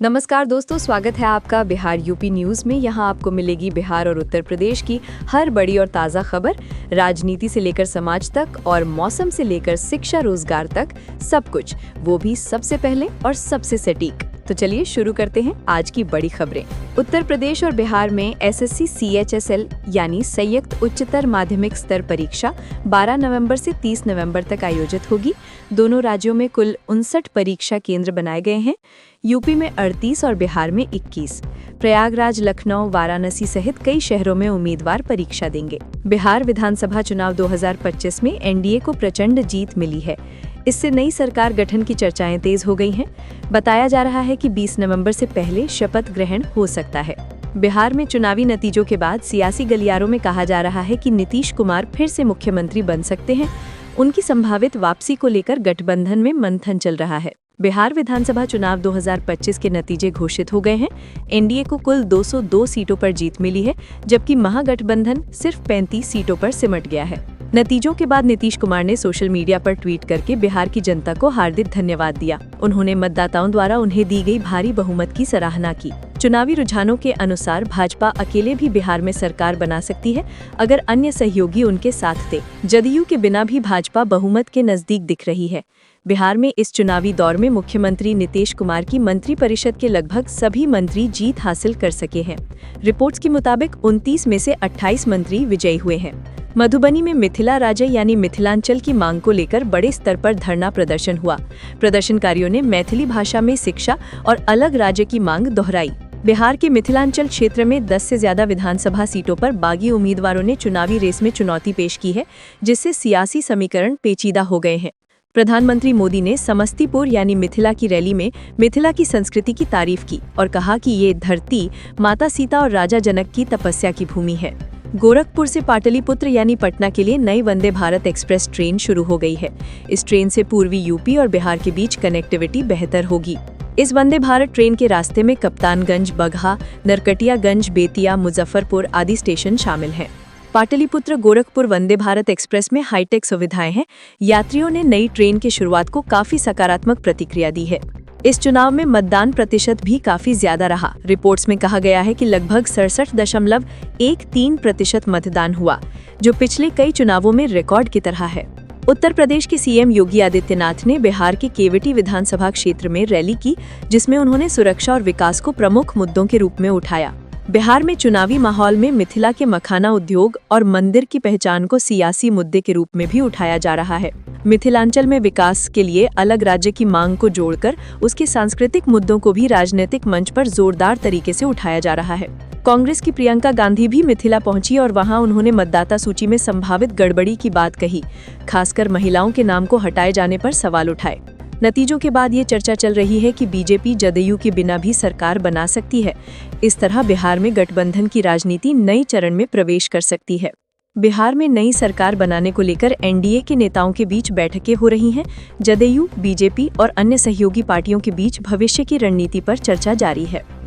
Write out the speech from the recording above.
नमस्कार दोस्तों, स्वागत है आपका बिहार यूपी न्यूज़ में। यहाँ आपको मिलेगी बिहार और उत्तर प्रदेश की हर बड़ी और ताज़ा खबर, राजनीति से लेकर समाज तक और मौसम से लेकर शिक्षा रोजगार तक, सब कुछ, वो भी सबसे पहले और सबसे सटीक। तो चलिए शुरू करते हैं आज की बड़ी खबरें। उत्तर प्रदेश और बिहार में एसएससी CHSL यानी संयुक्त उच्चतर माध्यमिक स्तर परीक्षा 12 नवंबर से 30 नवंबर तक आयोजित होगी। दोनों राज्यों में कुल 59 परीक्षा केंद्र बनाए गए हैं। यूपी में 38 और बिहार में 21। प्रयागराज, लखनऊ, वाराणसी सहित कई शहरों में उम्मीदवार परीक्षा देंगे। बिहार विधानसभा चुनाव 2025 में एनडीए को प्रचंड जीत मिली है। इससे नई सरकार गठन की चर्चाएं तेज हो गई हैं। बताया जा रहा है कि 20 नवंबर से पहले शपथ ग्रहण हो सकता है। बिहार में चुनावी नतीजों के बाद सियासी गलियारों में कहा जा रहा है कि नीतीश कुमार फिर से मुख्यमंत्री बन सकते हैं। उनकी संभावित वापसी को लेकर गठबंधन में मंथन चल रहा है। बिहार विधानसभा चुनाव 2025 के नतीजे घोषित हो गए हैं। एनडीए को कुल 202 सीटों पर जीत मिली है, जबकि महागठबंधन सिर्फ 35 सीटों पर सिमट गया है। नतीजों के बाद नीतीश कुमार ने सोशल मीडिया पर ट्वीट करके बिहार की जनता को हार्दिक धन्यवाद दिया। उन्होंने मतदाताओं द्वारा उन्हें दी गई भारी बहुमत की सराहना की। चुनावी रुझानों के अनुसार भाजपा अकेले भी बिहार में सरकार बना सकती है, अगर अन्य सहयोगी उनके साथ थे। जदयू के बिना भी भाजपा बहुमत के नजदीक दिख रही है। बिहार में इस चुनावी दौर में मुख्यमंत्री नीतीश कुमार की मंत्रिपरिषद के लगभग सभी मंत्री जीत हासिल कर सके हैं। रिपोर्ट्स के मुताबिक 29 में से 28 मंत्री विजयी हुए हैं। मधुबनी में मिथिला राज्य यानी मिथिलांचल की मांग को लेकर बड़े स्तर पर धरना प्रदर्शन हुआ। प्रदर्शनकारियों ने मैथिली भाषा में शिक्षा और अलग राज्य की मांग दोहराई। बिहार के मिथिलांचल क्षेत्र में 10 से ज्यादा विधानसभा सीटों पर बागी उम्मीदवारों ने चुनावी रेस में चुनौती पेश की है, जिससे सियासी समीकरण पेचीदा हो गए हैं। प्रधानमंत्री मोदी ने समस्तीपुर यानी मिथिला की रैली में मिथिला की संस्कृति की तारीफ की और कहा कि ये धरती माता सीता और राजा जनक की तपस्या की भूमि है। गोरखपुर से पाटलिपुत्र यानी पटना के लिए नई वंदे भारत एक्सप्रेस ट्रेन शुरू हो गई है। इस ट्रेन से पूर्वी यूपी और बिहार के बीच कनेक्टिविटी बेहतर होगी। इस वंदे भारत ट्रेन के रास्ते में कप्तानगंज, बगहा, नरकटियागंज, बेतिया, मुजफ्फरपुर आदि स्टेशन शामिल हैं। पाटलिपुत्र गोरखपुर वंदे भारत एक्सप्रेस में हाईटेक सुविधाएं हैं। यात्रियों ने नई ट्रेन की शुरुआत को काफी सकारात्मक प्रतिक्रिया दी है। इस चुनाव में मतदान प्रतिशत भी काफी ज्यादा रहा। रिपोर्ट्स में कहा गया है कि लगभग 67.13% मतदान हुआ, जो पिछले कई चुनावों में रिकॉर्ड की तरह है। उत्तर प्रदेश के सीएम योगी आदित्यनाथ ने बिहार के केवटी विधानसभा क्षेत्र में रैली की, जिसमें उन्होंने सुरक्षा और विकास को प्रमुख मुद्दों के रूप में उठाया। बिहार में चुनावी माहौल में मिथिला के मखाना उद्योग और मंदिर की पहचान को सियासी मुद्दे के रूप में भी उठाया जा रहा है। मिथिलांचल में विकास के लिए अलग राज्य की मांग को जोड़कर उसके सांस्कृतिक मुद्दों को भी राजनीतिक मंच पर जोरदार तरीके से उठाया जा रहा है। कांग्रेस की प्रियंका गांधी भी मिथिला पहुंची और वहां उन्होंने मतदाता सूची में संभावित गड़बड़ी की बात कही, खासकर महिलाओं के नाम को हटाए जाने पर सवाल उठाए। नतीजों के बाद ये चर्चा चल रही है कि बीजेपी जदयू के बिना भी सरकार बना सकती है। इस तरह बिहार में गठबंधन की राजनीति नई चरण में प्रवेश कर सकती है। बिहार में नई सरकार बनाने को लेकर एनडीए के नेताओं के बीच बैठकें हो रही हैं। जदयू, बीजेपी और अन्य सहयोगी पार्टियों के बीच भविष्य की रणनीति पर चर्चा जारी है।